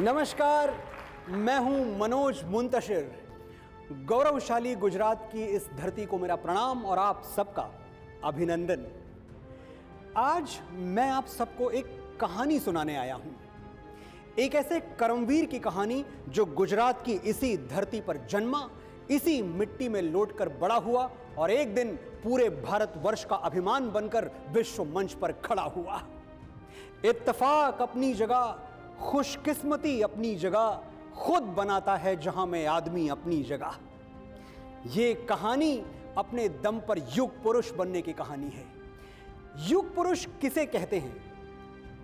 नमस्कार, मैं हूं मनोज मुंतशिर। गौरवशाली गुजरात की इस धरती को मेरा प्रणाम और आप सबका अभिनंदन। आज मैं आप सबको एक कहानी सुनाने आया हूं, एक ऐसे कर्मवीर की कहानी जो गुजरात की इसी धरती पर जन्मा, इसी मिट्टी में लौटकर बड़ा हुआ और एक दिन पूरे भारतवर्ष का अभिमान बनकर विश्व मंच पर खड़ा हुआ। इत्तेफाक अपनी जगह, खुशकिस्मती अपनी जगह, खुद बनाता है जहां में आदमी अपनी जगह। यह कहानी अपने दम पर युग पुरुष बनने की कहानी है। युग पुरुष किसे कहते हैं?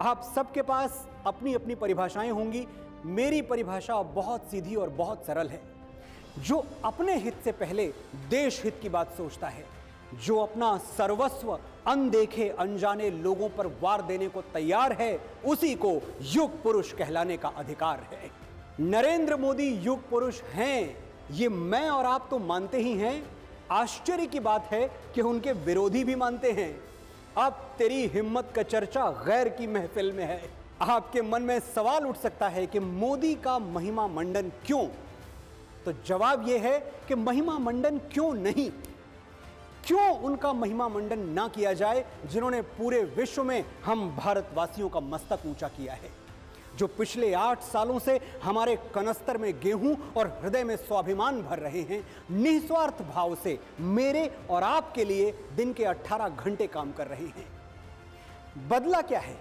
आप सबके पास अपनी अपनी परिभाषाएं होंगी। मेरी परिभाषा बहुत सीधी और बहुत सरल है। जो अपने हित से पहले देश हित की बात सोचता है, जो अपना सर्वस्व अनदेखे अनजाने लोगों पर वार देने को तैयार है, उसी को युग पुरुष कहलाने का अधिकार है। नरेंद्र मोदी युग पुरुष हैं, ये मैं और आप तो मानते ही हैं। आश्चर्य की बात है कि उनके विरोधी भी मानते हैं। अब तेरी हिम्मत का चर्चा गैर की महफिल में है। आपके मन में सवाल उठ सकता है कि मोदी का महिमा मंडन क्यों? तो जवाब यह है कि महिमा मंडन क्यों नहीं? क्यों उनका महिमा मंडन ना किया जाए जिन्होंने पूरे विश्व में हम भारतवासियों का मस्तक ऊंचा किया है, जो पिछले 8 सालों से हमारे कनस्तर में गेहूं और हृदय में स्वाभिमान भर रहे हैं, निस्वार्थ भाव से मेरे और आपके लिए दिन के 18 घंटे काम कर रहे हैं। बदला क्या है?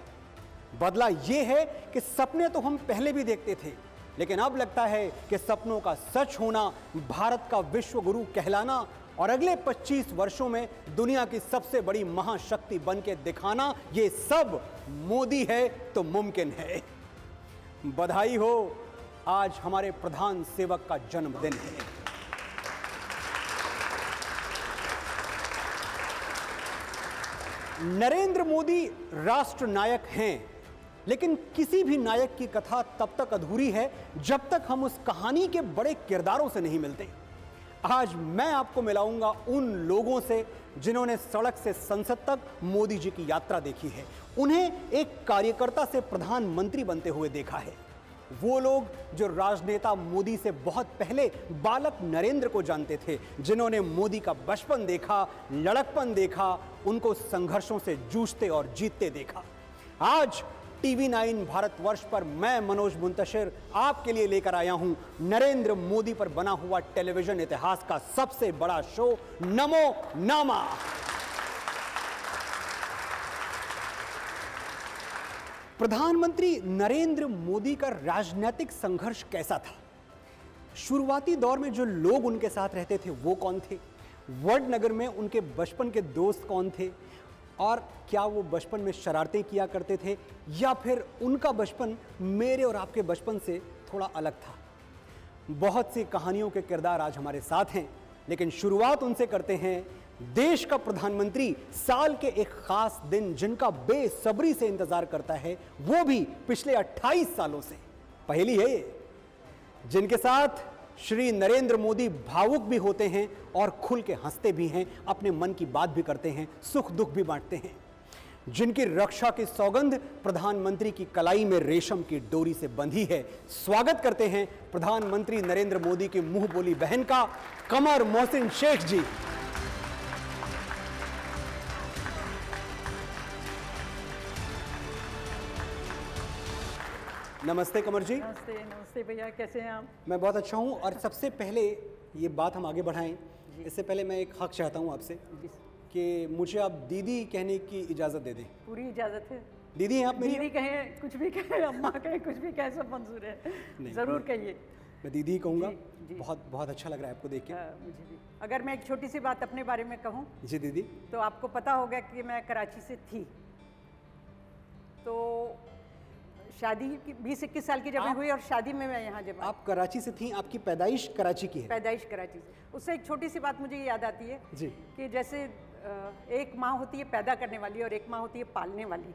बदला यह है कि सपने तो हम पहले भी देखते थे, लेकिन अब लगता है कि सपनों का सच होना, भारत का विश्व गुरु कहलाना और अगले 25 वर्षों में दुनिया की सबसे बड़ी महाशक्ति बन के दिखाना, ये सब मोदी है तो मुमकिन है। बधाई हो, आज हमारे प्रधान सेवक का जन्मदिन है। नरेंद्र मोदी राष्ट्र नायक हैं, लेकिन किसी भी नायक की कथा तब तक अधूरी है जब तक हम उस कहानी के बड़े किरदारों से नहीं मिलते। आज मैं आपको मिलाऊंगा उन लोगों से जिन्होंने सड़क से संसद तक मोदी जी की यात्रा देखी है, उन्हें एक कार्यकर्ता से प्रधानमंत्री बनते हुए देखा है। वो लोग जो राजनेता मोदी से बहुत पहले बालक नरेंद्र को जानते थे, जिन्होंने मोदी का बचपन देखा, लड़कपन देखा, उनको संघर्षों से जूझते और जीतते देखा। आज TV9 भारतवर्ष पर मैं मनोज मुंतशिर आपके लिए लेकर आया हूं नरेंद्र मोदी पर बना हुआ टेलीविजन इतिहास का सबसे बड़ा शो, नमो नामा। प्रधानमंत्री नरेंद्र मोदी का राजनीतिक संघर्ष कैसा था? शुरुआती दौर में जो लोग उनके साथ रहते थे वो कौन थे? वडनगर में उनके बचपन के दोस्त कौन थे? और क्या वो बचपन में शरारतें किया करते थे, या फिर उनका बचपन मेरे और आपके बचपन से थोड़ा अलग था? बहुत सी कहानियों के किरदार आज हमारे साथ हैं, लेकिन शुरुआत उनसे करते हैं। देश का प्रधानमंत्री साल के एक खास दिन जिनका बेसब्री से इंतजार करता है, वो भी पिछले 28 सालों से। पहली है ये, जिनके साथ श्री नरेंद्र मोदी भावुक भी होते हैं और खुल के हंसते भी हैं, अपने मन की बात भी करते हैं, सुख दुख भी बांटते हैं, जिनकी रक्षा की सौगंध प्रधानमंत्री की कलाई में रेशम की डोरी से बंधी है। स्वागत करते हैं प्रधानमंत्री नरेंद्र मोदी की मुंह बोली बहन का, कमर मोहसिन शेख जी। नमस्ते कमर जी। नमस्ते। नमस्ते भैया, कैसे हैं आप? मैं बहुत अच्छा हूं। और सबसे पहले ये बात हम आगे बढ़ाएं, इससे पहले मैं एक हक चाहता हूं आपसे कि मुझे आप दीदी कहने की इजाज़त दे दें। पूरी इजाज़त है। दीदी हैं आप मेरी? दीदी कहें, कुछ भी कहें, अम्मा कहें, कुछ भी कहें, सब मंजूर है। ज़रूर कहिए। मैं दीदी ही कहूँगा। बहुत बहुत अच्छा लग रहा है आपको देख के। मुझे भी। अगर मैं एक छोटी सी बात अपने बारे में कहूँ जी दीदी, तो आपको पता होगा कि मैं कराची से थी। तो शादी की 20-21 साल की जब मैं हुई और शादी में मैं यहाँ जब आप कराची से थी, आपकी पैदाइश कराची की है? पैदाइश कराची से। उससे एक छोटी सी बात मुझे याद आती है जी, कि जैसे एक माँ होती है पैदा करने वाली और एक माँ होती है पालने वाली।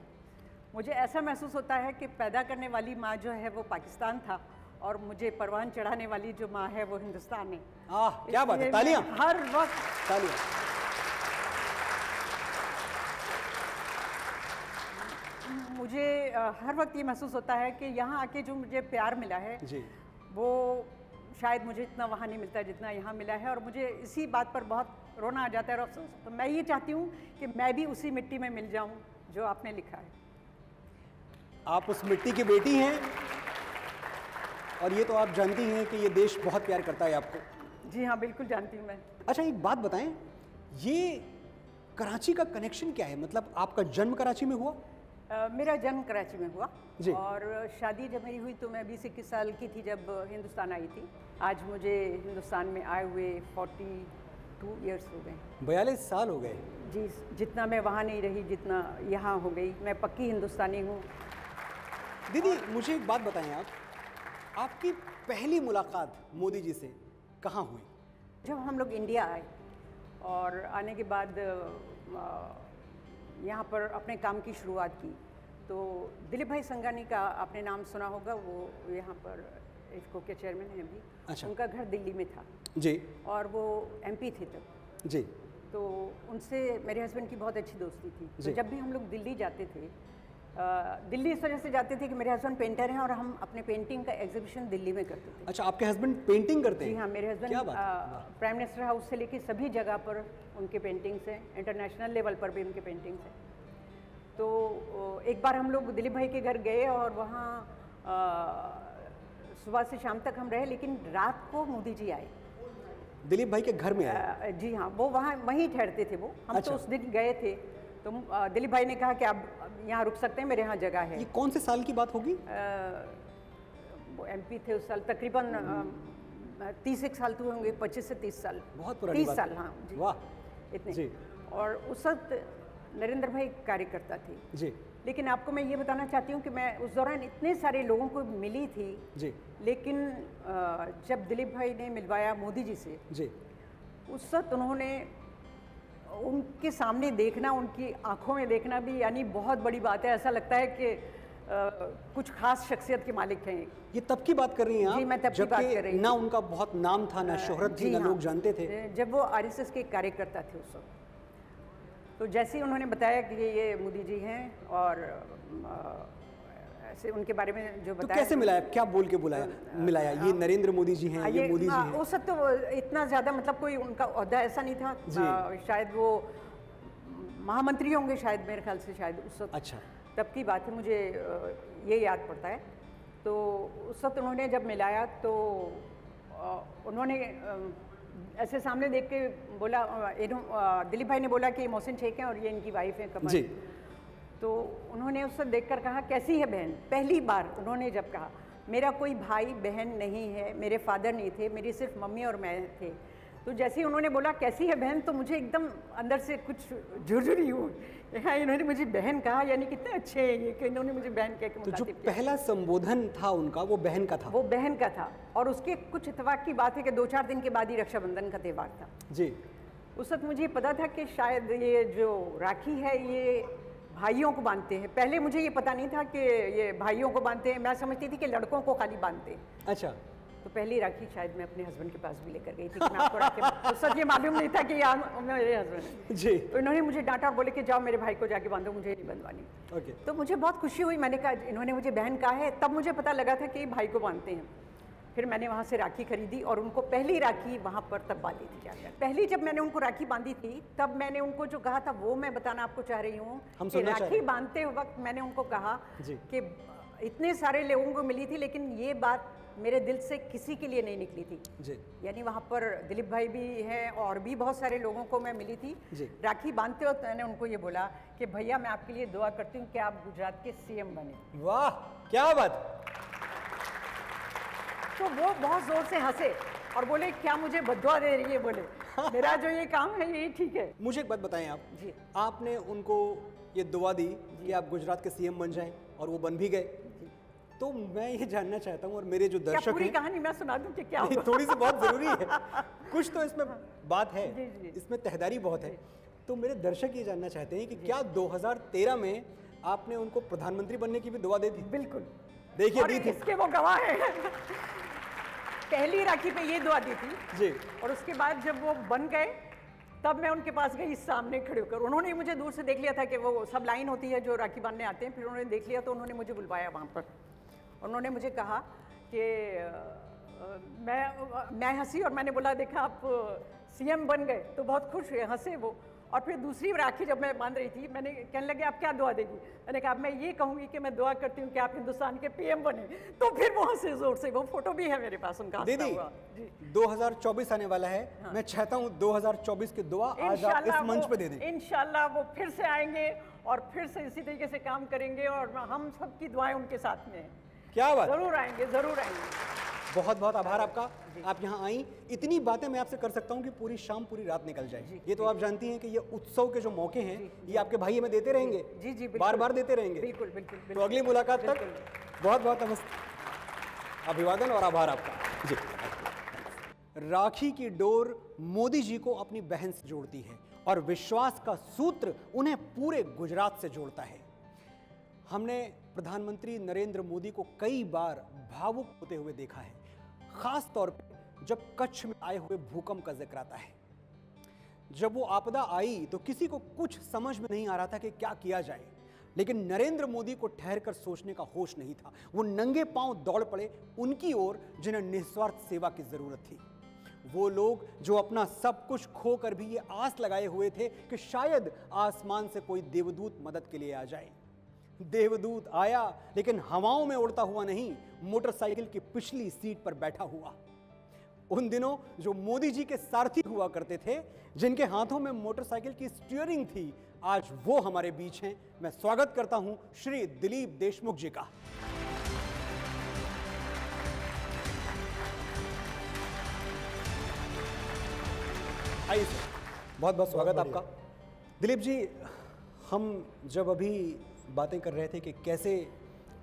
मुझे ऐसा महसूस होता है कि पैदा करने वाली माँ जो है वो पाकिस्तान था और मुझे परवान चढ़ाने वाली जो माँ है वो हिंदुस्तान है। क्या बात है, तालियां हर वक्त, तालियां। मुझे हर वक्त ये महसूस होता है कि यहाँ आके जो मुझे प्यार मिला है जी। वो शायद मुझे इतना वहाँ नहीं मिलता जितना यहाँ मिला है, और मुझे इसी बात पर बहुत रोना आ जाता है और अफसोस। तो मैं ये चाहती हूँ कि मैं भी उसी मिट्टी में मिल जाऊँ जो आपने लिखा है। आप उस मिट्टी की बेटी हैं और ये तो आप जानती हैं कि ये देश बहुत प्यार करता है आपको। जी हाँ, बिल्कुल जानती हूँ मैं। अच्छा, एक बात बताएं, ये कराची का कनेक्शन क्या है? मतलब आपका जन्म कराची में हुआ? मेरा जन्म कराची में हुआ जी। और शादी जब मेरी हुई तो मैं 20-21 साल की थी जब हिंदुस्तान आई थी। आज मुझे हिंदुस्तान में आए हुए 42 ईयर्स हो गए। 42 साल हो गए। जी, जितना मैं वहाँ नहीं रही जितना यहाँ हो गई। मैं पक्की हिंदुस्तानी हूँ। दीदी, मुझे एक बात बताएं, आपकी पहली मुलाकात मोदी जी से कहाँ हुई? जब हम लोग इंडिया आए और आने के बाद यहाँ पर अपने काम की शुरुआत की, तो दिलीप भाई संघानी का आपने नाम सुना होगा। वो यहाँ पर इफ़को के चेयरमैन हैं अभी। अच्छा। उनका घर दिल्ली में था जी। और वो एमपी थे तब। जी। तो उनसे मेरे हस्बैंड की बहुत अच्छी दोस्ती थी। तो जी। जब भी हम लोग दिल्ली जाते थे, दिल्ली इस वजह से जाते थे कि मेरे हस्बैंड पेंटर हैं और हम अपने पेंटिंग का एग्जीबिशन दिल्ली में करते थे। अच्छा, आपके हस्बैंड पेंटिंग करते हैं? जी हाँ, मेरे हस्बैंड क्या बात है? प्राइम मिनिस्टर हाउस से लेके सभी जगह पर उनके पेंटिंग्स हैं, इंटरनेशनल लेवल पर भी उनके पेंटिंग्स हैं। तो एक बार हम लोग दिलीप भाई के घर गए और वहाँ सुबह से शाम तक हम रहे, लेकिन रात को मोदी जी आए। दिलीप भाई के घर में आए? जी हाँ, वो वहीं ठहरते थे वो। हम अच्छा। तो उस दिन गए थे तो दिलीप भाई ने कहा कि आप यहाँ रुक सकते हैं, मेरे यहाँ जगह है। ये कौन से साल की बात होगी? वो एमपी थे उस साल, तकरीबन 30 साल तो होंगे, 25 से 30 साल। बहुत पुरानी 30 बात साल, है। हाँ जी। वाह। इतने जी। और उस वक्त नरेंद्र भाई कार्यकर्ता थे। जी। लेकिन आपको मैं ये बताना चाहती हूँ कि मैं उस दौरान इतने सारे लोगों को मिली थी। जी। लेकिन जब दिलीप भाई ने मिलवाया मोदी जी से, जी। उस वक्त उन्होंने उनके सामने देखना, उनकी आंखों में देखना भी यानी बहुत बड़ी बात है। ऐसा लगता है कि कुछ खास शख्सियत के मालिक हैं। ये तब की बात कर रही हैं आप? जी, मैं तब की बात कर रही हूँ। ना उनका बहुत नाम था, ना शोहरत थी, जी ना हाँ, लोग जानते थे। जब वो आरएसएस के कार्यकर्ता थे उस वक्त। तो जैसे ही उन्होंने बताया कि ये मोदी जी हैं और ऐसे उनके बारे में जो तो बताया। कैसे मिलाया, क्या बोल के बुलाया मिलाया? ये नरेंद्र मोदी जी हैं, ये मोदी जी हैं? उस वक्त तो इतना ज़्यादा मतलब कोई उनका ओहदा ऐसा नहीं था। शायद वो महामंत्री होंगे शायद, मेरे ख्याल से शायद उस वक्त। अच्छा। तब की बात है, मुझे ये याद पड़ता है। तो उस वक्त उन्होंने जब मिलाया तो उन्होंने ऐसे सामने देख के बोला, दिलीप भाई ने बोला कि मोहसिन शेख हैं और ये इनकी वाइफ है कमल जी। तो उन्होंने उस वक्त देखकर कहा, कैसी है बहन? पहली बार उन्होंने जब कहा, मेरा कोई भाई बहन नहीं है, मेरे फादर नहीं थे, मेरी सिर्फ मम्मी और मैं थे। तो जैसे ही उन्होंने बोला कैसी है बहन, तो मुझे एकदम अंदर से कुछ झुरझुरी हुई। हाँ, इन्होंने मुझे बहन कहा, यानी कितने अच्छे हैं ये कि इन्होंने मुझे बहन कह के तो जो मुखातिब किया। पहला संबोधन था उनका, वो बहन का था? वो बहन का था। और उसके कुछ इत्तेफाक की बात है कि 2-4 दिन के बाद ही रक्षाबंधन का त्यौहार था। जी। उस वक्त मुझे पता था कि शायद ये जो राखी है ये भाइयों को बांधते हैं। पहले मुझे ये पता नहीं था कि ये भाइयों को बांधते हैं, मैं समझती थी कि लड़कों को खाली बांधते हैं। अच्छा। तो पहली राखी शायद मैं अपने हस्बैंड के पास भी लेकर गई थी कि मैं आपको राखी उस वक्त ये मालूम नहीं था कि ये मेरे हस्बैंड हैं। जी। तो इन्होंने मुझे डांटा और बोले कि जाओ मेरे भाई को जाके बांधो, मुझे नहीं बंधवानी। ओके। तो मुझे बहुत खुशी हुई, मैंने कहा इन्होंने मुझे बहन कहा है, तब मुझे पता लगा था कि भाई को बांधते हैं। फिर मैंने वहाँ से राखी खरीदी और उनको पहली राखी वहाँ पर तब बांधी थी जाकर। पहली जब मैंने उनको राखी बांधी थी तब मैंने उनको जो कहा था वो मैं बताना आपको चाह रही हूँ कि राखी बांधते वक्त मैंने उनको कहा कि इतने सारे लोगों को मिली थी, लेकिन ये बात मेरे दिल से किसी के लिए नहीं निकली थी जी। यानी वहाँ पर दिलीप भाई भी हैं और भी बहुत सारे लोगों को मैं मिली थी जी। राखी बांधते वक्त मैंने उनको ये बोला कि भैया मैं आपके लिए दुआ करती हूँ कि आप गुजरात के सीएम बने। वाह, क्या बात। तो वो बहुत जोर से हंसे और बोले क्या मुझे बद्दुआ दे रही है? बोले मेरा जो ये काम है ये ठीक है। मुझे एक बात बताएं आप जी। आपने उनको ये दुआ दी कि आप गुजरात के सीएम बन जाएं और वो बन भी गए। तो मैं ये जानना चाहता हूँ और मेरे जो दर्शक हैं, पूरी कहानी मैं सुना दूं कि क्या हुआ? थोड़ी सी बहुत जरूरी है, कुछ तो इसमें बात है जी, जी। इसमें तहदारी बहुत है। तो मेरे दर्शक ये जानना चाहते हैं कि क्या 2013 में आपने उनको प्रधानमंत्री बनने की भी दुआ दे दी? बिल्कुल। देखिए दी थी, इसके वो गवाह है। पहली राखी पे ये दुआ दी थी जी। और उसके बाद जब वो बन गए तब मैं उनके पास गई सामने खड़े होकर। उन्होंने मुझे दूर से देख लिया था कि वो सब लाइन होती है जो राखी बांधने आते हैं, फिर उन्होंने देख लिया तो उन्होंने मुझे बुलवाया वहाँ पर। उन्होंने मुझे कहा कि मैं हंसी और मैंने बोला देखा आप सीएम बन गए, तो बहुत खुश हुए, हंसे वो। और फिर दूसरी राखी जब मैं बांध रही थी, मैंने कहने लगे आप क्या दुआ देगी? मैंने कहा मैं ये कहूँगी कि मैं दुआ करती हूँ कि आप हिंदुस्तान के पीएम बने। तो फिर वो हंसे जोर से, वो फोटो भी है मेरे पास उनका। दीदी हुआ। जी 2024 आने वाला है, हाँ। मैं चाहता हूँ 2024 की दुआ आज आप इस मंच पे दे दें। इंशाल्लाह वो फिर से आएंगे और फिर से इसी तरीके से काम करेंगे और हम सबकी दुआएं उनके साथ में हैं। क्या बात, जरूर आएंगे, जरूर आएंगे। बहुत बहुत आभार आपका, आप यहाँ आई। इतनी बातें मैं आपसे कर सकता हूँ कि पूरी शाम पूरी रात निकल जाए। ये तो आप जानती हैं कि ये उत्सव के जो मौके हैं ये आपके भाई हमें देते रहेंगे, जी जी, बार बार देते रहेंगे। बिल्कुल बिल्कुल। तो अगली मुलाकात तक बहुत बहुत अभिवादन और आभार आपका जी। राखी की डोर मोदी जी को अपनी बहन से जोड़ती है और विश्वास का सूत्र उन्हें पूरे गुजरात से जोड़ता है। हमने प्रधानमंत्री नरेंद्र मोदी को कई बार भावुक होते हुए देखा है, खास तौर पर जब कच्छ में आए हुए भूकंप का जिक्र आता है। जब वो आपदा आई तो किसी को कुछ समझ में नहीं आ रहा था कि क्या किया जाए, लेकिन नरेंद्र मोदी को ठहरकर सोचने का होश नहीं था। वो नंगे पांव दौड़ पड़े उनकी ओर जिन्हें निस्वार्थ सेवा की जरूरत थी। वो लोग जो अपना सब कुछ खोकर भी ये आस लगाए हुए थे कि शायद आसमान से कोई देवदूत मदद के लिए आ जाए। देवदूत आया, लेकिन हवाओं में उड़ता हुआ नहीं, मोटरसाइकिल की पिछली सीट पर बैठा हुआ। उन दिनों जो मोदी जी के सारथी हुआ करते थे, जिनके हाथों में मोटरसाइकिल की स्टीयरिंग थी, आज वो हमारे बीच हैं। मैं स्वागत करता हूं श्री दिलीप देशमुख जी का। आइए सर, बहुत बहुत स्वागत आपका। दिलीप जी, हम जब अभी बातें कर रहे थे कि कैसे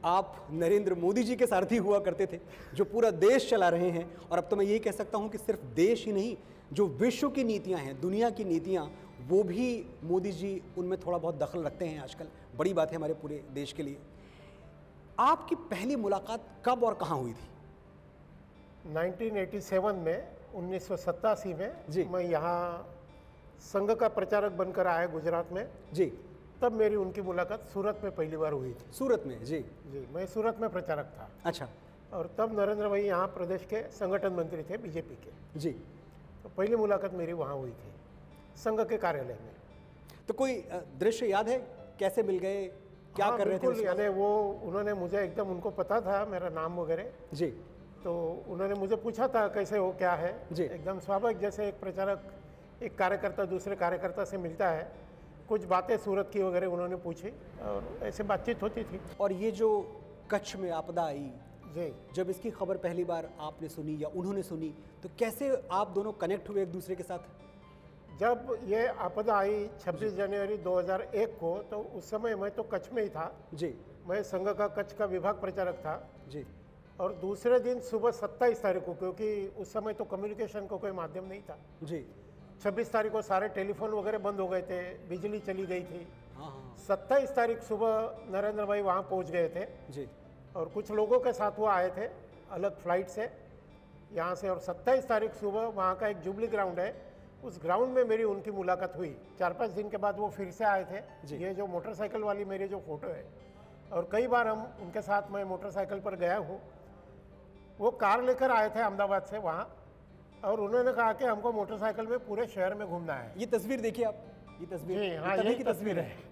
आप नरेंद्र मोदी जी के सारथी हुआ करते थे, जो पूरा देश चला रहे हैं, और अब तो मैं ये कह सकता हूं कि सिर्फ देश ही नहीं, जो विश्व की नीतियां हैं, दुनिया की नीतियां, वो भी मोदी जी उनमें थोड़ा बहुत दखल रखते हैं आजकल। बड़ी बात है हमारे पूरे देश के लिए। आपकी पहली मुलाकात कब और कहाँ हुई थी? 1987 में, 1987 में जी। मैं यहाँ संघ का प्रचारक बनकर आया गुजरात में जी। तब मेरी उनकी मुलाकात सूरत में पहली बार हुई थी। सूरत में? जी जी, मैं सूरत में प्रचारक था। अच्छा। और तब नरेंद्र भाई यहाँ प्रदेश के संगठन मंत्री थे बीजेपी के। जी। तो पहली मुलाकात मेरी वहाँ हुई थी, संघ के कार्यालय में। तो कोई दृश्य याद है, कैसे मिल गए, क्या कर रहे थे? बिल्कुल, यानी वो उन्होंने मुझे एकदम, उनको पता था मेरा नाम वगैरह जी। तो उन्होंने मुझे पूछा था कैसे हो, क्या है जी। एकदम स्वाभाविक, जैसे एक प्रचारक एक कार्यकर्ता दूसरे कार्यकर्ता से मिलता है, कुछ बातें सूरत की वगैरह उन्होंने पूछी और ऐसे बातचीत होती थी। और ये जो कच्छ में आपदा आई जी, जब इसकी खबर पहली बार आपने सुनी या उन्होंने सुनी, तो कैसे आप दोनों कनेक्ट हुए एक दूसरे के साथ? जब ये आपदा आई 26 जनवरी 2001 को, तो उस समय मैं तो कच्छ में ही था। जी। मैं संघ का कच्छ का विभाग प्रचारक था। जी। और दूसरे दिन सुबह 27 तारीख को, क्योंकि उस समय तो कम्युनिकेशन का कोई माध्यम नहीं था, जी। 26 तारीख को सारे टेलीफोन वगैरह बंद हो गए थे, बिजली चली गई थी। हाँ हाँ। 27 तारीख सुबह नरेंद्र भाई वहाँ पहुँच गए थे। जी। और कुछ लोगों के साथ वो आए थे अलग फ्लाइट से यहाँ से। और 27 तारीख सुबह वहाँ का एक जुबली ग्राउंड है, उस ग्राउंड में मेरी उनकी मुलाकात हुई। 4-5 दिन के बाद वो फिर से आए थे। ये जो मोटरसाइकिल वाली मेरी जो फोटो है, और कई बार हम उनके साथ मैं मोटरसाइकिल पर गया हूँ। वो कार लेकर आए थे अहमदाबाद से वहाँ, और उन्होंने कहा कि हमको मोटरसाइकिल में पूरे शहर में घूमना है। ये तस्वीर देखिए आप, ये तस्वीर। जी हाँ, यही तस्वीर है।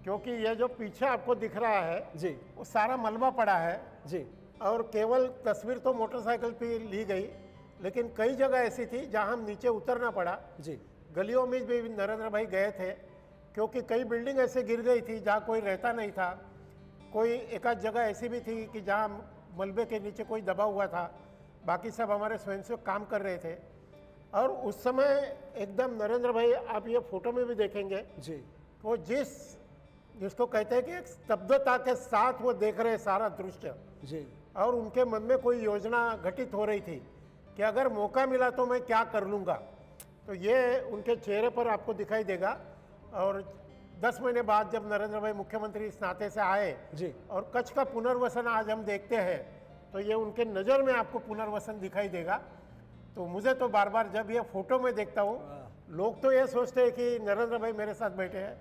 क्योंकि ये जो पीछे आपको दिख रहा है जी, वो सारा मलबा पड़ा है जी। और केवल तस्वीर तो मोटरसाइकिल पे ली गई, लेकिन कई जगह ऐसी थी जहां हम नीचे उतरना पड़ा। जी। गलियों में भी नरेंद्र भाई गए थे, क्योंकि कई बिल्डिंग ऐसे गिर गई थी जहां कोई रहता नहीं था। कोई एक आध जगह ऐसी भी थी कि जहां मलबे के नीचे कोई दबा हुआ था, बाकी सब हमारे स्वयंसेवक काम कर रहे थे। और उस समय एकदम नरेंद्र भाई, आप ये फोटो में भी देखेंगे जी, वो जिसको कहते हैं कि एक स्तब्धता के साथ वो देख रहे सारा दृश्य जी। और उनके मन में कोई योजना घटित हो रही थी कि अगर मौका मिला तो मैं क्या कर लूँगा। तो ये उनके चेहरे पर आपको दिखाई देगा। और 10 महीने बाद जब नरेंद्र भाई मुख्यमंत्री इस नाते से आए जी, और कच्छ का पुनर्वसन आज हम देखते हैं, तो ये उनके नज़र में आपको पुनर्वसन दिखाई देगा। तो मुझे तो बार बार जब ये फोटो में देखता हूँ, लोग तो ये सोचते हैं कि नरेंद्र भाई मेरे साथ बैठे हैं,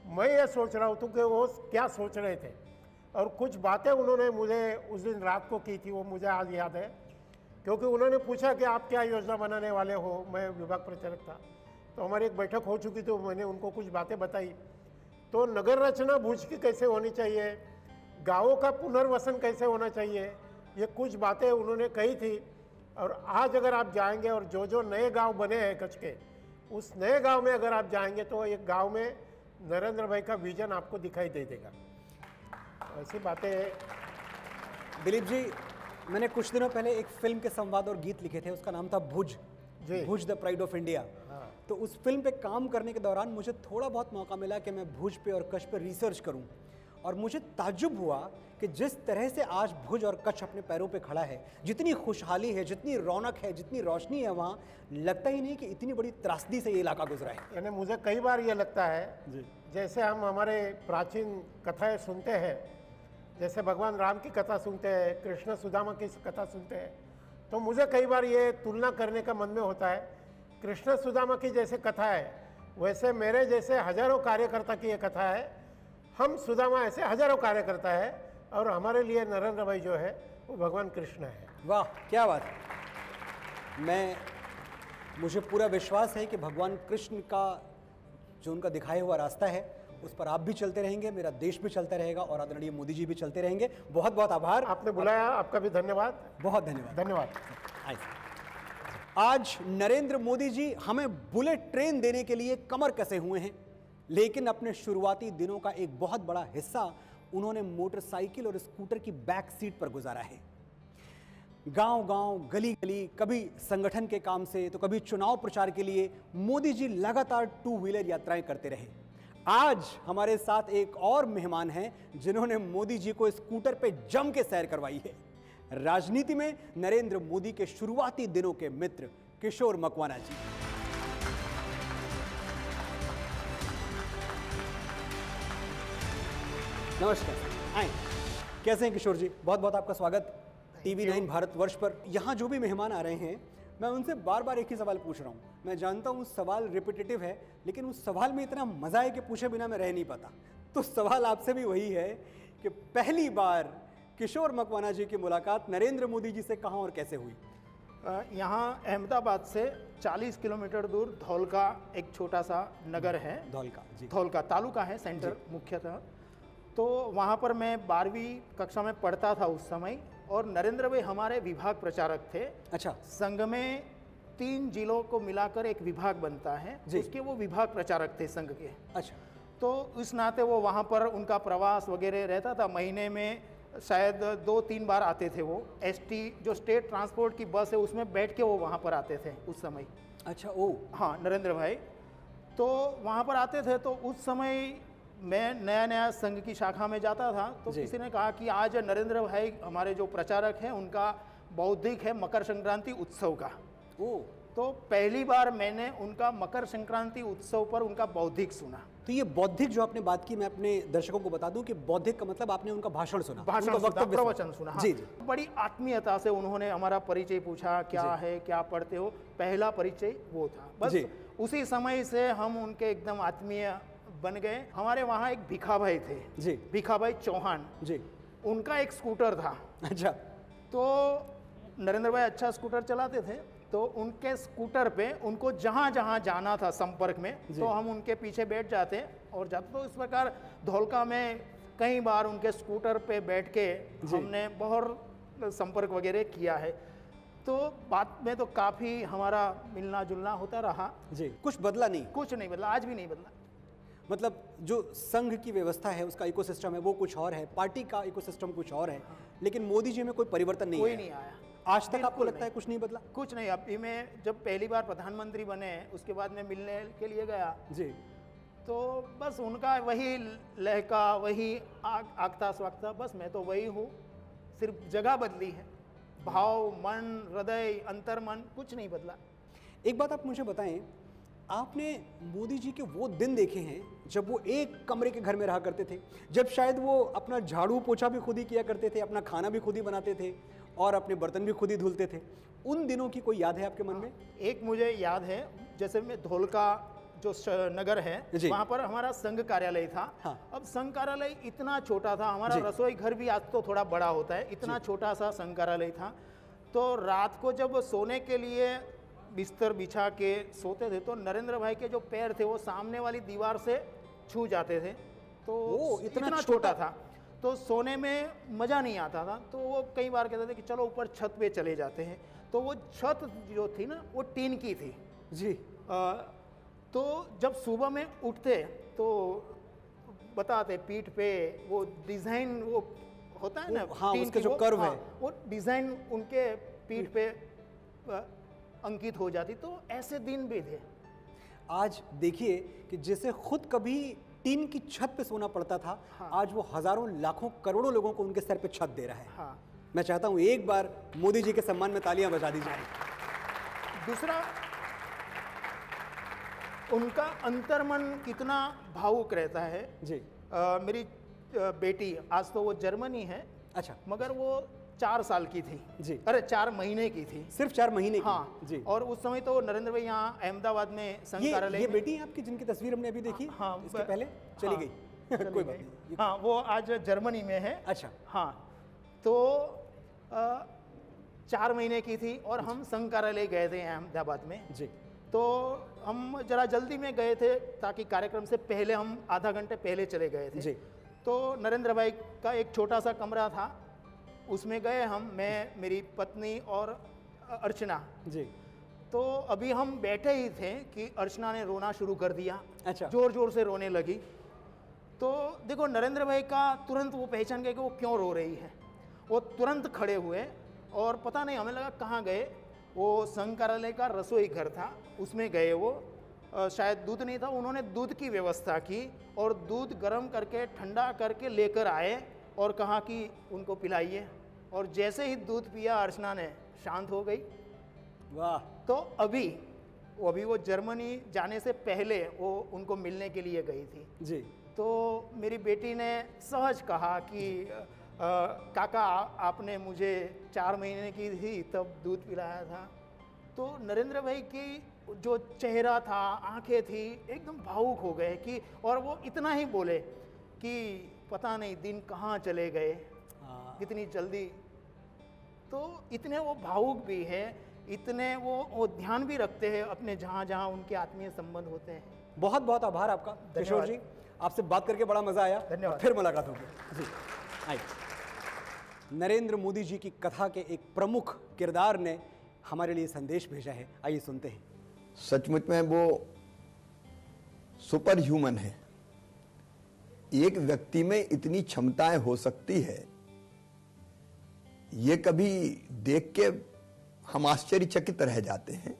मैं ये सोच रहा हूँ कि वो क्या सोच रहे थे। और कुछ बातें उन्होंने मुझे उस दिन रात को की थी, वो मुझे आज याद है, क्योंकि उन्होंने पूछा कि आप क्या योजना बनाने वाले हो। मैं विभाग प्रचारक था, तो हमारी एक बैठक हो चुकी, तो मैंने उनको कुछ बातें बताई। तो नगर रचना भुज की कैसे होनी चाहिए, गाँवों का पुनर्वसन कैसे होना चाहिए, ये कुछ बातें उन्होंने कही थी। और आज अगर आप जाएंगे और जो जो नए गांव बने हैं कच्छ के, उस नए गांव में अगर आप जाएंगे तो एक गांव में नरेंद्र भाई का विजन आपको दिखाई दे देगा। ऐसी बातें। दिलीप जी, मैंने कुछ दिनों पहले एक फिल्म के संवाद और गीत लिखे थे, उसका नाम था भुज, भुज द प्राइड ऑफ इंडिया। तो उस फिल्म पे काम करने के दौरान मुझे थोड़ा बहुत मौका मिला कि मैं भुज पे और कच्छ पे रिसर्च करूं, और मुझे ताज्जुब हुआ कि जिस तरह से आज भुज और कच्छ अपने पैरों पे खड़ा है, जितनी खुशहाली है, जितनी रौनक है, जितनी रोशनी है, वहाँ लगता ही नहीं कि इतनी बड़ी त्रासदी से ये इलाका गुजरा है। यानी मुझे कई बार ये लगता है जैसे हम हमारे प्राचीन कथाएं सुनते हैं, जैसे भगवान राम की कथा सुनते हैं, कृष्ण सुदामा की कथा सुनते हैं, तो मुझे कई बार ये तुलना करने का मन में होता है। कृष्ण सुदामा की जैसे कथा है, वैसे मेरे जैसे हजारों कार्यकर्ता की ये कथा है। हम सुदामा ऐसे हजारों कार्यकर्ता है, और हमारे लिए नरेंद्र भाई जो है वो भगवान कृष्ण है। वाह, क्या बात है। मुझे पूरा विश्वास है कि भगवान कृष्ण का जो उनका दिखाया हुआ रास्ता है उस पर आप भी चलते रहेंगे, मेरा देश भी चलता रहेगा, और आदरणीय मोदी जी भी चलते रहेंगे। बहुत बहुत आभार। आपने बुलाया, आपका भी धन्यवाद। बहुत धन्यवाद। धन्यवाद। आज नरेंद्र मोदी जी हमें बुलेट ट्रेन देने के लिए कमर कसे हुए हैं, लेकिन अपने शुरुआती दिनों का एक बहुत बड़ा हिस्सा उन्होंने मोटरसाइकिल और स्कूटर की बैक सीट पर गुजारा है। गांव गांव, गली गली, कभी संगठन के काम से तो कभी चुनाव प्रचार के लिए मोदी जी लगातार 2 व्हीलर यात्राएं करते रहे। आज हमारे साथ एक और मेहमान हैं जिन्होंने मोदी जी को स्कूटर पे जम के सैर करवाई है। राजनीति में नरेंद्र मोदी के शुरुआती दिनों के मित्र किशोर मकवाना जी। नमस्कार, आए। कैसे हैं किशोर जी? बहुत बहुत आपका स्वागत टीवी 9 भारतवर्ष पर। यहाँ जो भी मेहमान आ रहे हैं, मैं उनसे बार बार एक ही सवाल पूछ रहा हूँ। मैं जानता हूँ सवाल रिपीटेटिव है, लेकिन उस सवाल में इतना मजा है कि पूछे बिना मैं रह नहीं पाता। तो सवाल आपसे भी वही है कि पहली बार किशोर मकवाना जी की मुलाकात नरेंद्र मोदी जी से कहाँ और कैसे हुई? यहाँ अहमदाबाद से 40 किलोमीटर दूर धौलका एक छोटा सा नगर है। धौलका जी, धौलका तालुका है, सेंटर मुख्यतः। तो वहाँ पर मैं 12वीं कक्षा में पढ़ता था उस समय, और नरेंद्र भाई हमारे विभाग प्रचारक थे। अच्छा। संघ में 3 जिलों को मिलाकर एक विभाग बनता है, उसके वो विभाग प्रचारक थे संघ के। अच्छा। तो इस नाते वो वहाँ पर उनका प्रवास वगैरह रहता था। महीने में शायद 2-3 बार आते थे वो। एसटी जो स्टेट ट्रांसपोर्ट की बस है उसमें बैठ के वो वहाँ पर आते थे उस समय। अच्छा। ओ हाँ, नरेंद्र भाई तो वहाँ पर आते थे। तो उस समय मैं नया नया संघ की शाखा में जाता था, तो किसी ने कहा कि आज नरेंद्र भाई हमारे जो प्रचारक हैं उनका बौद्धिक है मकर संक्रांति उत्सव का। ओ, तो पहली बार मैंने उनका मकर संक्रांति उत्सव पर उनका बौद्धिक सुना। तो ये बौद्धिक जो आपने बात की, मैं अपने दर्शकों को बता दूं कि बौद्धिक का मतलब आपने उनका भाषण सुना, प्रवचन सुना। हाँ। जी जी। बड़ी आत्मीयता से उन्होंने हमारा परिचय पूछा, क्या है, क्या पढ़ते हो, पहला परिचय वो था। बस उसी समय से हम उनके एकदम आत्मीय बन गए। हमारे वहाँ एक भिखा भाई थे जी, भिखा भाई चौहान जी, उनका एक स्कूटर था। अच्छा। तो नरेंद्र भाई अच्छा स्कूटर चलाते थे, तो उनके स्कूटर पे उनको जहाँ जहाँ जाना था संपर्क में, तो हम उनके पीछे बैठ जाते और जाते। तो इस प्रकार धौलका में कई बार उनके स्कूटर पे बैठ के हमने बहुत संपर्क वगैरह किया है। तो बात में तो काफ़ी हमारा मिलना जुलना होता रहा जी। कुछ बदला नहीं? कुछ नहीं बदला, आज भी नहीं बदला। मतलब जो संघ की व्यवस्था है, उसका इकोसिस्टम है, वो कुछ और है, पार्टी का इकोसिस्टम कुछ और है, लेकिन मोदी जी में कोई परिवर्तन नहीं कोई नहीं आया आज तक। आपको लगता है कुछ नहीं बदला? कुछ नहीं। अभी मैं जब पहली बार प्रधानमंत्री बने, उसके बाद मैं मिलने के लिए गया जी, तो बस उनका वही लहका, वही आगता स्वागता, बस मैं तो वही हूँ। सिर्फ जगह बदली है, भाव, मन, हृदय, अंतर्मन कुछ नहीं बदला। एक बात आप मुझे बताएं, आपने मोदी जी के वो दिन देखे हैं जब वो एक कमरे के घर में रहा करते थे, जब शायद वो अपना झाड़ू पोछा भी खुद ही किया करते थे, अपना खाना भी खुद ही बनाते थे, और अपने बर्तन भी खुद ही धुलते थे। उन दिनों की कोई याद है आपके मन में? एक मुझे याद है, जैसे मैं धोलका जो नगर है वहाँ पर हमारा संघ कार्यालय था। हाँ। अब संघ कार्यालय इतना छोटा था, हमारा जी। रसोई घर भी आज तो थोड़ा बड़ा होता है, इतना छोटा सा संघ कार्यालय था। तो रात को जब सोने के लिए बिस्तर बिछा के सोते थे तो नरेंद्र भाई के जो पैर थे वो सामने वाली दीवार से छू जाते थे। तो इतना छोटा था तो सोने में मज़ा नहीं आता था। तो वो कई बार कहते थे कि चलो ऊपर छत पे चले जाते हैं। तो वो छत जो थी ना वो टीन की थी जी। तो जब सुबह में उठते तो बताते पीठ पे वो डिज़ाइन वो होता है ना, हाँ, टीन उसके की जो कर्व है वो डिज़ाइन उनके पीठ पे अंकित हो जाती। तो ऐसे दिन भी थे। आज देखिए कि जैसे खुद कभी टीन की छत पे सोना पड़ता था, आज वो हजारों लाखों करोड़ों लोगों को उनके सर पे छत दे रहा है। हाँ। मैं चाहता हूं एक बार मोदी जी के सम्मान में तालियां बजा दी जाए। दूसरा, उनका अंतर्मन कितना भावुक रहता है जी। मेरी बेटी आज तो वो जर्मनी है, अच्छा, मगर वो 4 साल की थी जी। अरे 4 महीने की थी, सिर्फ 4 महीने की। हाँ जी। और उस समय तो नरेंद्र भाई यहाँ अहमदाबाद में संघ कार्यालय ये में- बेटी है आपकी जिनकी तस्वीर हमने अभी देखी? हाँ, इसके पहले चली गई। कोई बात नहीं। हाँ वो आज जर्मनी में है। अच्छा। हाँ तो 4 महीने की थी और हम संघ कार्यालय गए थे अहमदाबाद में। जी। तो हम जरा जल्दी में गए थे ताकि कार्यक्रम से पहले हम आधा घंटे पहले चले गए थे। जी। तो नरेंद्र भाई का एक छोटा सा कमरा था, उसमें गए हम, मैं, मेरी पत्नी और अर्चना। जी। तो अभी हम बैठे ही थे कि अर्चना ने रोना शुरू कर दिया। अच्छा। जोर जोर से रोने लगी। तो देखो नरेंद्र भाई का तुरंत वो पहचान गए कि वो क्यों रो रही है। वो तुरंत खड़े हुए और पता नहीं, हमें लगा कहाँ गए। वो संघ कार्यालय का रसोई घर था, उसमें गए वो। शायद दूध नहीं था, उन्होंने दूध की व्यवस्था की और दूध गर्म करके ठंडा करके लेकर आए और कहा कि उनको पिलाइए। और जैसे ही दूध पिया अर्चना ने शांत हो गई। वाह। तो अभी वो जर्मनी जाने से पहले वो उनको मिलने के लिए गई थी। जी। तो मेरी बेटी ने सहज कहा कि काका आपने मुझे 4 महीने की थी तब दूध पिलाया था। तो नरेंद्र भाई की जो चेहरा था, आंखें थी, एकदम भावुक हो गए कि, और वो इतना ही बोले कि पता नहीं दिन कहाँ चले गए, कितनी जल्दी। तो इतने वो भावुक भी हैं, इतने वो ध्यान भी रखते हैं अपने जहाँ जहाँ उनके आत्मीय संबंध होते हैं। बहुत बहुत आभार आपका किशोर जी, आपसे बात करके बड़ा मजा आया। धन्यवाद। फिर मुलाकात होगी जी। आइए। नरेंद्र मोदी जी की कथा के एक प्रमुख किरदार ने हमारे लिए संदेश भेजा है, आइए सुनते हैं। सचमुच में वो सुपर ह्यूमन है। एक व्यक्ति में इतनी क्षमताएं हो सकती है, ये कभी देख के हम आश्चर्यचकित रह जाते हैं।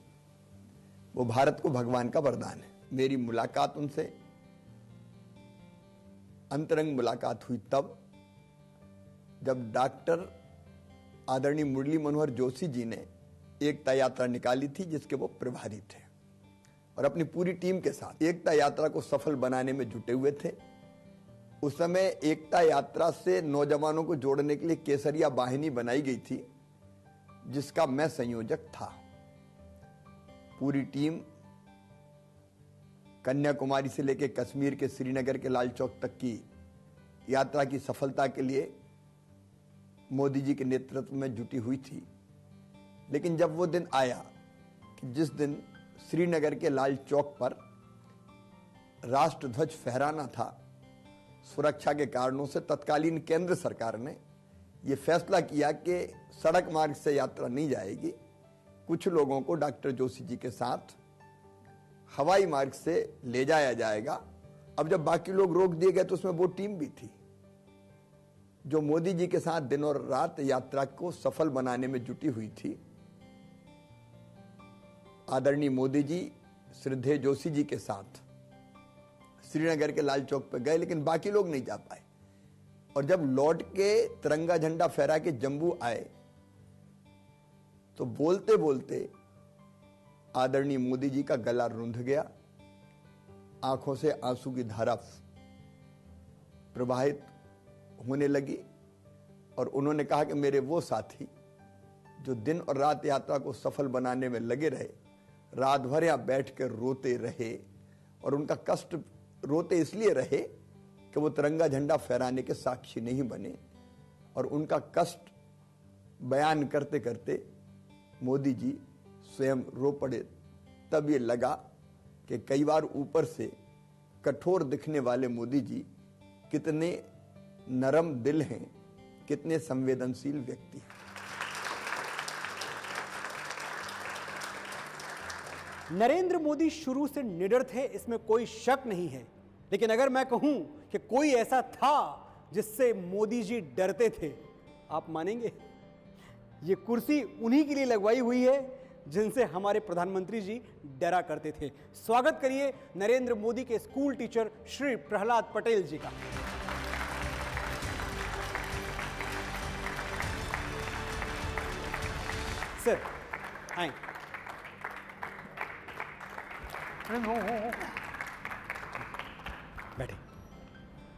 वो भारत को भगवान का वरदान है। मेरी मुलाकात उनसे, अंतरंग मुलाकात हुई तब जब डॉक्टर आदरणीय मुरली मनोहर जोशी जी ने एकता यात्रा निकाली थी, जिसके वो प्रभारी थे और अपनी पूरी टीम के साथ एकता यात्रा को सफल बनाने में जुटे हुए थे। उस समय एकता यात्रा से नौजवानों को जोड़ने के लिए केसरिया वाहिनी बनाई गई थी, जिसका मैं संयोजक था। पूरी टीम कन्याकुमारी से लेकर कश्मीर के श्रीनगर के लाल चौक तक की यात्रा की सफलता के लिए मोदी जी के नेतृत्व में जुटी हुई थी। लेकिन जब वो दिन आया कि जिस दिन श्रीनगर के लाल चौक पर राष्ट्रध्वज फहराना था, सुरक्षा के कारणों से तत्कालीन केंद्र सरकार ने यह फैसला किया कि सड़क मार्ग से यात्रा नहीं जाएगी, कुछ लोगों को डॉक्टर जोशी जी के साथ हवाई मार्ग से ले जाया जाएगा। अब जब बाकी लोग रोक दिए गए तो उसमें वो टीम भी थी जो मोदी जी के साथ दिन और रात यात्रा को सफल बनाने में जुटी हुई थी। आदरणीय मोदी जी श्रद्धेय जोशी जी के साथ श्रीनगर के लाल चौक पर गए, लेकिन बाकी लोग नहीं जा पाए। और जब लौट के तिरंगा झंडा फहरा के जम्मू आए तो बोलते बोलते आदरणीय मोदी जी का गला रुंध गया, आंखों से आंसू की धारा प्रवाहित होने लगी और उन्होंने कहा कि मेरे वो साथी जो दिन और रात यात्रा को सफल बनाने में लगे रहे, रात भर यहाँ बैठ कर रोते रहे, और उनका कष्ट रोते इसलिए रहे कि वो तिरंगा झंडा फहराने के साक्षी नहीं बने, और उनका कष्ट बयान करते करते मोदी जी स्वयं रो पड़े। तब ये लगा कि कई बार ऊपर से कठोर दिखने वाले मोदी जी कितने नरम दिल हैं, कितने संवेदनशील व्यक्ति हैं। नरेंद्र मोदी शुरू से निडर थे, इसमें कोई शक नहीं है, लेकिन अगर मैं कहूं कि कोई ऐसा था जिससे मोदी जी डरते थे, आप मानेंगे? ये कुर्सी उन्हीं के लिए लगवाई हुई है जिनसे हमारे प्रधानमंत्री जी डरा करते थे। स्वागत करिए नरेंद्र मोदी के स्कूल टीचर श्री प्रहलाद पटेल जी का। सर आए। बैठे।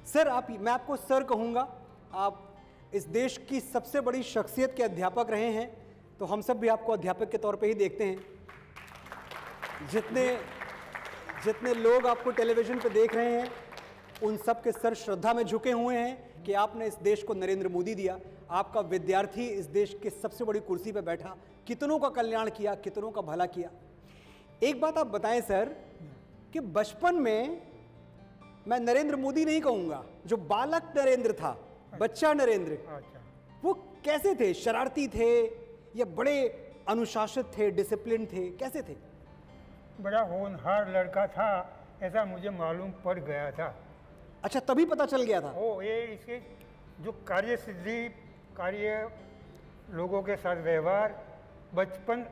सर मैं आपको सर कहूंगा। आप इस देश की सबसे बड़ी शख्सियत के अध्यापक रहे हैं, तो हम सब भी आपको अध्यापक के तौर पे ही देखते हैं। जितने लोग आपको टेलीविजन पे देख रहे हैं, उन सब के सर श्रद्धा में झुके हुए हैं कि आपने इस देश को नरेंद्र मोदी दिया। आपका विद्यार्थी इस देश के सबसे बड़ी कुर्सी पे बैठा, कितनों का कल्याण किया, कितनों का भला किया। एक बात आप बताएं सर कि बचपन में, मैं नरेंद्र मोदी नहीं कहूंगा, जो बालक नरेंद्र था, बच्चा नरेंद्र, वो कैसे थे? शरारती थे या बड़े अनुशासित थे, डिसिप्लिन थे, कैसे थे? बड़ा होनहार लड़का था, ऐसा मुझे मालूम पड़ गया था। अच्छा, तभी पता चल गया था? ये इसके जो कार्य सिद्धि, कार्य लोगों के साथ व्यवहार, बचपन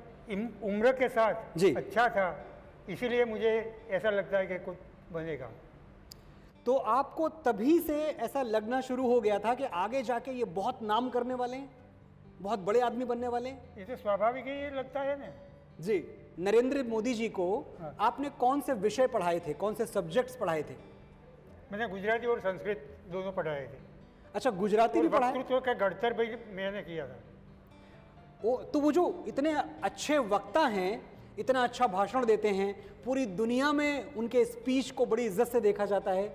उम्र के साथ जी अच्छा था, इसीलिए मुझे ऐसा लगता है कि कुछ बनेगा। तो आपको तभी से ऐसा लगना शुरू हो गया था कि आगे जाके ये बहुत नाम करने वाले हैं, बहुत बड़े आदमी बनने वाले हैं? ये तो स्वाभाविक ही लगता है ना जी। नरेंद्र मोदी जी को आपने कौन से विषय पढ़ाए थे, कौन से सब्जेक्ट्स पढ़ाए थे? मैंने गुजराती और संस्कृत दोनों पढ़ाए थे। अच्छा, गुजराती भी पढ़ाए? वक्तृत्व का गढ़तर भी मैंने किया था। तो वो जो इतने अच्छे वक्ता हैं, इतना अच्छा भाषण देते हैं, पूरी दुनिया में उनके स्पीच को बड़ी इज्जत से देखा जाता है,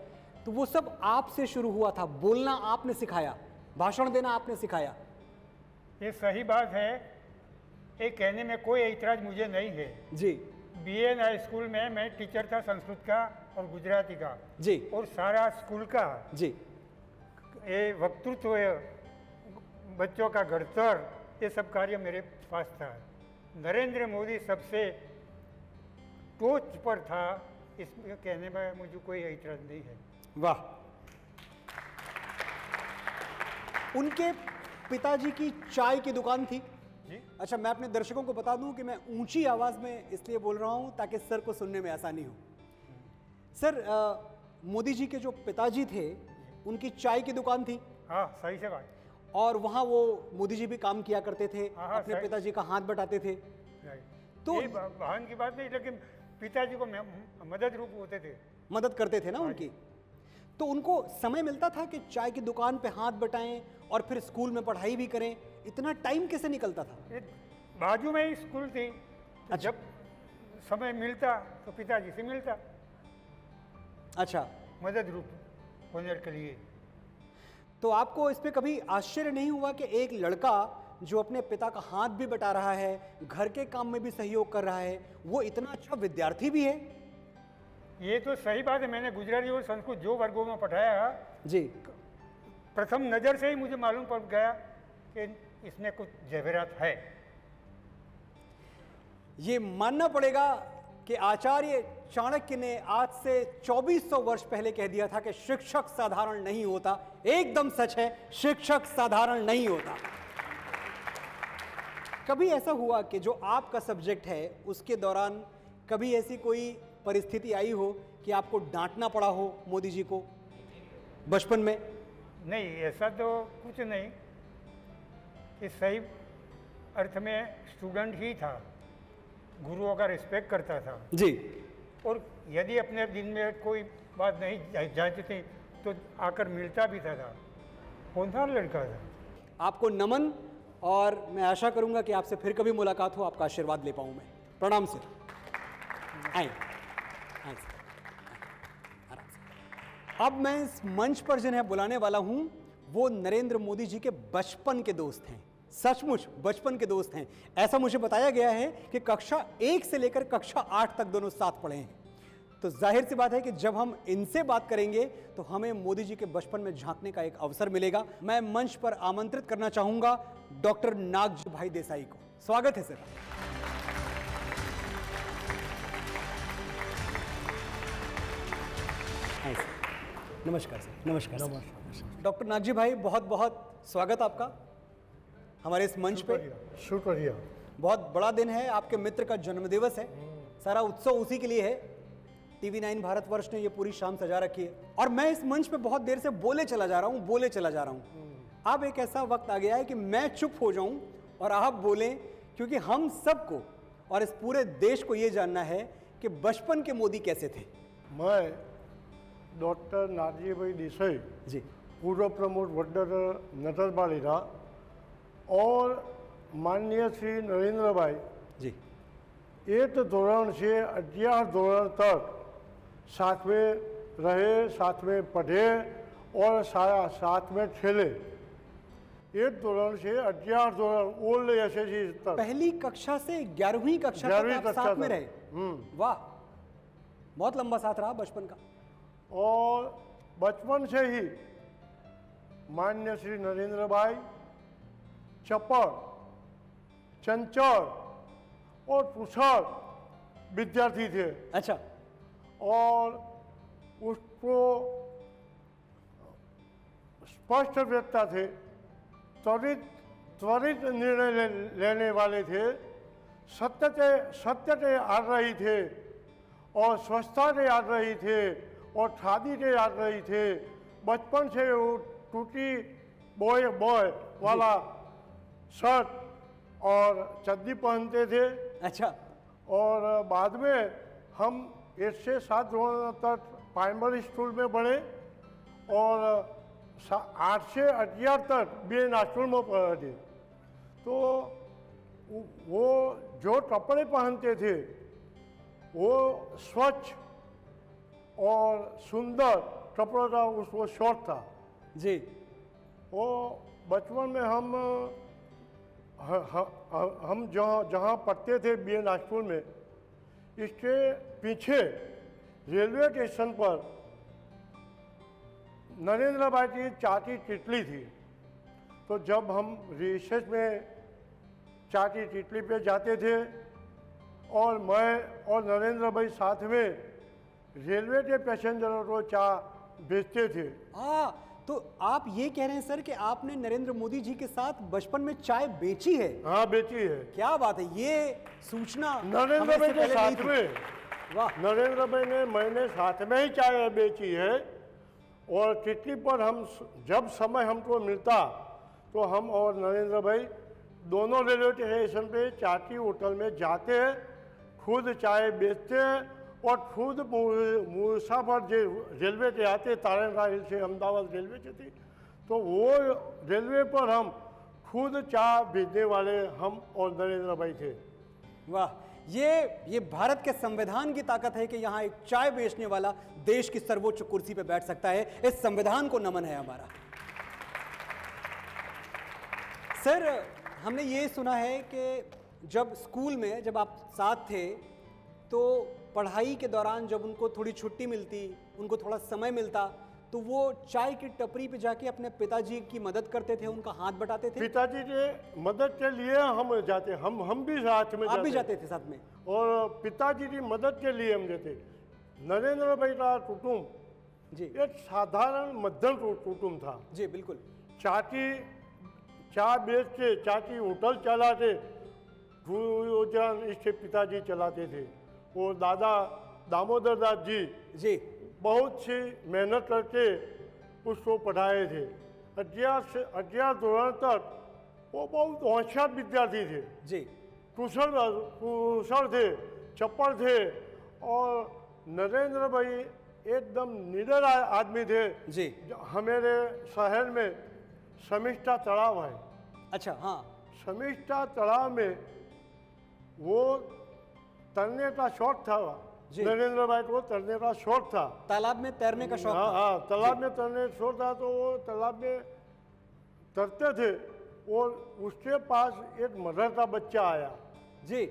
तो वो सब आपसे शुरू हुआ था? बोलना आपने सिखाया, भाषण देना आपने सिखाया? ये सही बात है, ये कहने में कोई ऐतराज मुझे नहीं है जी। बीएन हाई स्कूल में मैं टीचर था संस्कृत का और गुजराती का जी, और सारा स्कूल का जी। ये वक्तृत्व, बच्चों का घड़तर, ये सब कार्य मेरे पास था। नरेंद्र मोदी सबसे टोच पर था, इसमें कहने में मुझे कोई ऐतराज नहीं है। वाह। उनके पिताजी की चाय की दुकान थी जी। अच्छा, मैं अपने दर्शकों को बता दूं कि मैं ऊंची आवाज में इसलिए बोल रहा हूं ताकि सर को सुनने में आसानी हो। सर, मोदी जी के जो पिताजी थे, उनकी चाय की दुकान थी? हाँ, सही से बात। और वहाँ वो मोदी जी भी काम किया करते थे, हाँ, अपने पिताजी का हाथ बटाते थे। तो ये वाहन की बात नहीं, लेकिन पिताजी को मदद रूप होते थे, मदद करते थे ना उनकी। तो उनको समय मिलता था कि चाय की दुकान पे हाथ बटाएं और फिर स्कूल में पढ़ाई भी करें? इतना टाइम कैसे निकलता था? बाजू में ही स्कूल थी, तो जब समय मिलता तो पिताजी से मिलता। अच्छा, मदद रूप होने के लिए। तो आपको इस पे कभी आश्चर्य नहीं हुआ कि एक लड़का जो अपने पिता का हाथ भी बटा रहा है, घर के काम में भी सहयोग कर रहा है, वो इतना अच्छा विद्यार्थी भी है? ये तो सही बात है। मैंने गुजराती और संस्कृत जो वर्गों में पढ़ाया जी, प्रथम नज़र से ही मुझे मालूम पड़ गया कि इसमें कुछ जवाहरात है। ये मानना पड़ेगा कि आचार्य चाणक्य ने आज से 2400 वर्ष पहले कह दिया था कि शिक्षक साधारण नहीं होता। एकदम सच है, शिक्षक साधारण नहीं होता। कभी ऐसा हुआ कि जो आपका सब्जेक्ट है उसके दौरान कभी ऐसी कोई परिस्थिति आई हो कि आपको डांटना पड़ा हो मोदी जी को बचपन में? नहीं, ऐसा तो कुछ नहीं। कि सही अर्थ में स्टूडेंट ही था, गुरुओं का रिस्पेक्ट करता था जी। और यदि अपने दिन में कोई बात नहीं जानती थी तो आकर मिलता भी था। होनहार लड़का था। आपको नमन और मैं आशा करूंगा कि आपसे फिर कभी मुलाकात हो, आपका आशीर्वाद ले पाऊं मैं। प्रणाम सर। आए आए सर, आराम से। अब मैं इस मंच पर जिन्हें बुलाने वाला हूं वो नरेंद्र मोदी जी के बचपन के दोस्त हैं, सचमुच बचपन के दोस्त हैं। ऐसा मुझे बताया गया है कि कक्षा 1 से लेकर कक्षा 8 तक दोनों साथ पढ़े हैं। तो जाहिर सी बात है कि जब हम इनसे बात करेंगे तो हमें मोदी जी के बचपन में झांकने का एक अवसर मिलेगा। मैं मंच पर आमंत्रित करना चाहूंगा डॉक्टर नागजी भाई देसाई को। स्वागत है सर। नमस्कार सर। नमस्कार नमस्कार डॉक्टर नागजी भाई, बहुत बहुत स्वागत आपका हमारे इस मंच पे। शुक्रिया। बहुत बड़ा दिन है, आपके मित्र का जन्मदिवस है, सारा उत्सव उसी के लिए है। टीवी 9 भारतवर्ष ने ये पूरी शाम सजा रखी है और मैं इस मंच पे बहुत देर से बोले चला जा रहा हूँ। अब एक ऐसा वक्त आ गया है कि मैं चुप हो जाऊं और आप बोलें, क्योंकि हम सबको और इस पूरे देश को ये जानना है कि बचपन के मोदी कैसे थे। मैं डॉक्टर नागजी भाई देसाई जी, पूर्व प्रमुख वडोदरा नटरबाड़ीना और माननीय श्री नरेंद्र भाई जी, 1 धोरण से 11 धोरण तक साथ में रहे, साथ में पढ़े और साथ में खेले। 1 धोरण से 11 धोरण ओल्ड एसएससी तक, पहली कक्षा से 11वीं कक्षा तक आप साथ में रहे। वाह, बहुत लंबा साथ रहा बचपन का। और बचपन से ही माननीय श्री नरेंद्र भाई चपड़, चंचल और कुशल विद्यार्थी थे। अच्छा, और उसको स्पष्ट व्यक्ता थे, त्वरित निर्णय लेने वाले थे, सत्य से आग्रही थे और स्वच्छता से आग्रही थे और खादी से आग्रही थे। बचपन से वो टूटी बॉय वाला शर्ट और चड्डी पहनते थे। अच्छा, और बाद में हम 1 से 7 धोरण तक प्राइमरी स्कूल में पढ़े और 8 से 11 तक बीएन स्कूल में पढ़े। तो वो जो कपड़े पहनते थे वो स्वच्छ और सुंदर कपड़ा का उसको शौक था जी। वो बचपन में हम जहाँ पढ़ते थे बीएन स्कूल में, इसके पीछे रेलवे स्टेशन पर नरेंद्र भाई की चाची तितली थी। तो जब हम रिसेस में चाची तितली पे जाते थे और मैं और नरेंद्र भाई साथ में रेलवे के पैसेंजरों को चाय बेचते थे। हाँ, तो आप ये कह रहे हैं सर कि आपने नरेंद्र मोदी जी के साथ बचपन में चाय बेची है? हाँ, बेची है। क्या बात है, ये सूचना नरेंद्र भाई के साथ में। वाह, नरेंद्र भाई ने मैंने साथ में ही चाय बेची है। और तितली पर हम जब समय हमको मिलता तो हम और नरेंद्र भाई दोनों रेलवे स्टेशन पे चाची होटल में जाते हैं, खुद चाय बेचते हैं और खुद मुसाफर जो रेलवे के आते, तारण हिल से अहमदाबाद रेलवे से थी, तो वो रेलवे पर हम खुद चाय भेजने वाले हम और नरेंद्र भाई थे। वाह, ये भारत के संविधान की ताकत है कि यहाँ एक चाय बेचने वाला देश की सर्वोच्च कुर्सी पे बैठ सकता है। इस संविधान को नमन है हमारा। सर, हमने ये सुना है कि जब स्कूल में जब आप साथ थे तो पढ़ाई के दौरान जब उनको थोड़ी छुट्टी मिलती, उनको थोड़ा समय मिलता, तो वो चाय की टपरी पे जाके अपने पिताजी की मदद करते थे, उनका हाथ बटाते थे। पिताजी के मदद के लिए हम जाते, हम भी साथ में आप भी जाते थे साथ में? और पिताजी की मदद के लिए हम जाते। नरेंद्र भाई का कुटुंब जी एक साधारण मध्यम कुटुंब था। जी बिल्कुल। चाची चाय बेचते, चाची होटल चलाते, भोजन इसके पिताजी चलाते थे। वो दादा दामोदर दास जी बहुत सी मेहनत करके उसको पढ़ाए थे। 11 धोरण तक वो बहुत होशियार विद्यार्थी थे जी, कुशल थे, चपड़ थे। और नरेंद्र भाई एकदम निडर आदमी थे जी। हमारे शहर में समिष्टा तालाब है। अच्छा, हाँ। समिष्टा तालाब में वो तैरने का शौक था, नरेंद्र भाई को तैरने का शौक था। तालाब में तैरने का शौक था। हाँ, तालाब में तैरने का शौक था, तो वो तालाब में तैरते थे और उसके पास एक मदर का बच्चा आया जी।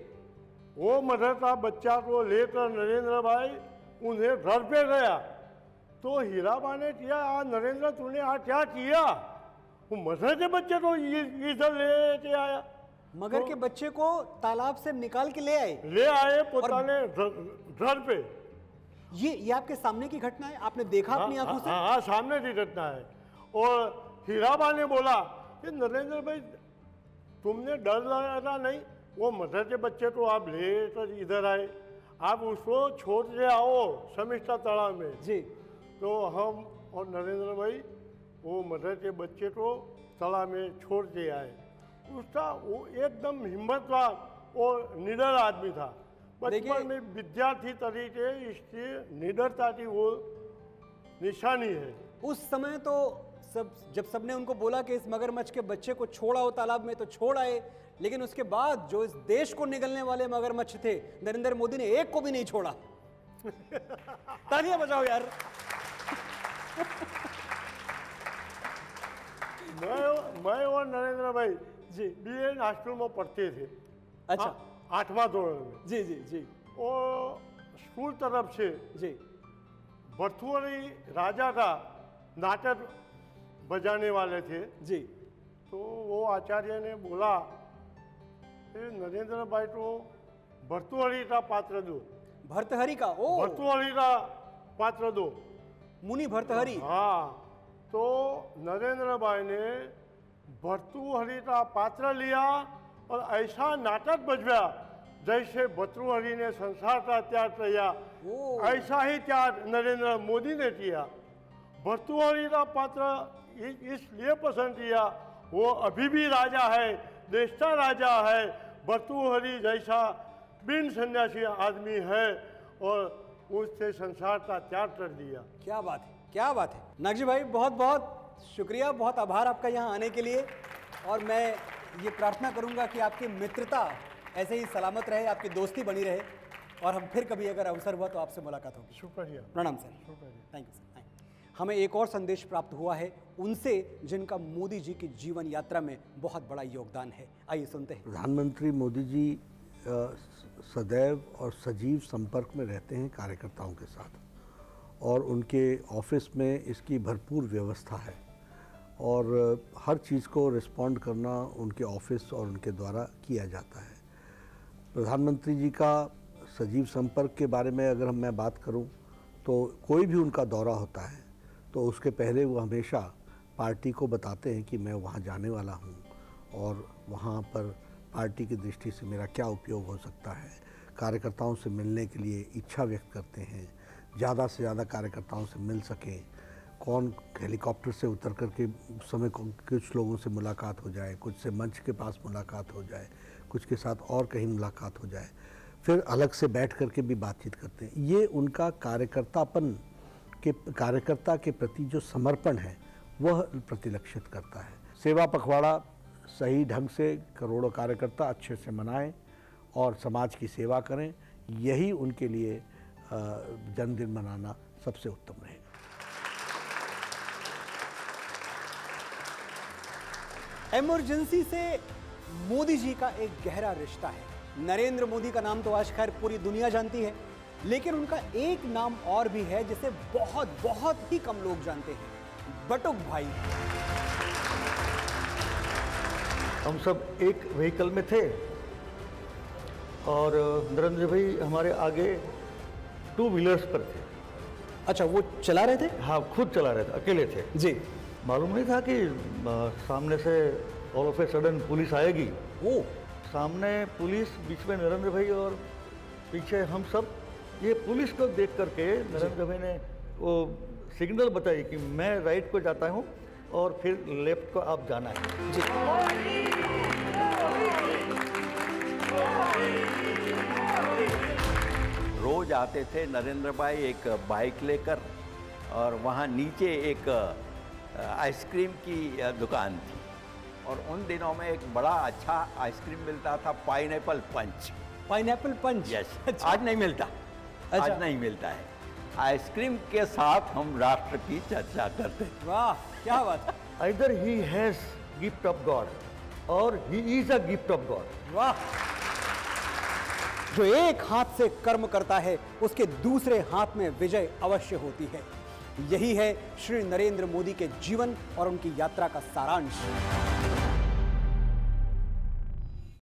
वो मदर का बच्चा को लेकर नरेंद्र भाई उन्हें घर पे गया, तो हीराबा ने किया, आज नरेंद्र तूने आज क्या किया? वो मदर के बच्चे को इधर ले के आया, मगर के बच्चे को तालाब से निकाल के ले आए पोताने घर पे। ये आपके सामने की घटना है, आपने देखा अपनी आंखों से? हाँ, सामने की घटना है। और हीराबा ने बोला कि नरेंद्र भाई तुमने डर लगा नहीं? वो मदर के बच्चे को आप लेकर इधर आए, आप उसको छोड़ के आओ समिष्टा तालाब में जी। तो हम और नरेंद्र भाई वो मदर के बच्चे को तालाब में छोड़ के आए। उसका वो एकदम हिम्मत था और निडर आदमी था। बचपन में विद्यार्थी तरीके इसकी निडरता की वो निशानी है। उस समय तो जब सबने उनको बोला कि इस मगरमच्छ के बच्चे को छोड़ाओ तालाब में, तो छोड़ आए, लेकिन उसके बाद जो इस देश को निगलने वाले मगरमच्छ थे, नरेंद्र मोदी ने एक को भी नहीं छोड़ा। तालियां बजाओ यार। मैं और नरेंद्र भाई जी BN हॉस्टल में पढ़ते थे। अच्छा, 8वां दौर में। जी जी जी। और स्कूल तरफ से जी भरथुआरी राजा का नाटक बजाने वाले थे जी। तो वो आचार्य ने बोला कि नरेंद्र भाई को भरथुआरी का पात्र दो। भर्तहरि का? ओ, भरथुआरी का पात्र दो, मुनि भर्तहरि। हाँ, तो नरेंद्र भाई ने भर्तृहरि का पात्र लिया और ऐसा नाटक बजवाया जैसे भर्तृहरि ने संसार का त्याग किया, ऐसा ही त्याग नरेंद्र मोदी ने किया। भर्तृहरि का पात्र इसलिए पसंद किया, वो अभी भी राजा है, देश का राजा है। भर्तृहरि जैसा बिन सन्यासी आदमी है और उससे संसार का त्याग कर दिया। क्या बात है, क्या बात है। नागजी भाई बहुत बहुत शुक्रिया, बहुत आभार आपका यहाँ आने के लिए। और मैं ये प्रार्थना करूँगा कि आपकी मित्रता ऐसे ही सलामत रहे, आपकी दोस्ती बनी रहे, और हम फिर कभी अगर अवसर हुआ तो आपसे मुलाकात होगी। शुक्रिया। प्रणाम सर। Thank you sir. हमें एक और संदेश प्राप्त हुआ है उनसे जिनका मोदी जी की जीवन यात्रा में बहुत बड़ा योगदान है। आइए सुनते हैं। प्रधानमंत्री मोदी जी सदैव और सजीव संपर्क में रहते हैं कार्यकर्ताओं के साथ, और उनके ऑफिस में इसकी भरपूर व्यवस्था है, और हर चीज़ को रिस्पॉन्ड करना उनके ऑफिस और उनके द्वारा किया जाता है। प्रधानमंत्री जी का सजीव संपर्क के बारे में अगर मैं बात करूं, तो कोई भी उनका दौरा होता है तो उसके पहले वो हमेशा पार्टी को बताते हैं कि मैं वहाँ जाने वाला हूँ और वहाँ पर पार्टी की दृष्टि से मेरा क्या उपयोग हो सकता है। कार्यकर्ताओं से मिलने के लिए इच्छा व्यक्त करते हैं, ज़्यादा से ज़्यादा कार्यकर्ताओं से मिल सकें। कौन हेलीकॉप्टर से उतर कर के उस समय कुछ लोगों से मुलाकात हो जाए, कुछ से मंच के पास मुलाकात हो जाए, कुछ के साथ और कहीं मुलाकात हो जाए, फिर अलग से बैठ कर के भी बातचीत करते हैं। ये उनका कार्यकर्ता के प्रति जो समर्पण है वह प्रतिलक्षित करता है। सेवा पखवाड़ा सही ढंग से करोड़ों कार्यकर्ता अच्छे से मनाएं और समाज की सेवा करें, यही उनके लिए जन्मदिन मनाना सबसे उत्तम रहेगा। इमरजेंसी से मोदी जी का एक गहरा रिश्ता है। नरेंद्र मोदी का नाम तो आज खैर पूरी दुनिया जानती है, लेकिन उनका एक नाम और भी है जिसे बहुत बहुत ही कम लोग जानते हैं, बटुक भाई। हम सब एक व्हीकल में थे और नरेंद्र भाई हमारे आगे 2 व्हीलर्स पर थे। अच्छा, वो चला रहे थे? हाँ, खुद चला रहे थे, अकेले थे जी। मालूम नहीं था कि सामने से all of a sudden police आएगी। ओ, सामने पुलिस, बीच में नरेंद्र भाई और पीछे हम सब। ये पुलिस को देख करके नरेंद्र भाई ने वो सिग्नल बताई कि मैं राइट को जाता हूँ और फिर लेफ्ट को आप जाना है। जी। रोज आते थे नरेंद्र भाई एक बाइक लेकर, और वहाँ नीचे एक आइसक्रीम की दुकान थी, और उन दिनों में एक बड़ा अच्छा आइसक्रीम मिलता था, पाइनएप्पल पंच। पाइनएप्पल पंच? यस। अच्छा। आज नहीं मिलता। अच्छा। आज नहीं मिलता है। आइसक्रीम के साथ हम राष्ट्र की चर्चा करते हैं। वाह, क्या बात। Either he has gift of God or he is a gift of God. वाह। जो एक हाथ से कर्म करता है उसके दूसरे हाथ में विजय अवश्य होती है। यही है श्री नरेंद्र मोदी के जीवन और उनकी यात्रा का सारांश।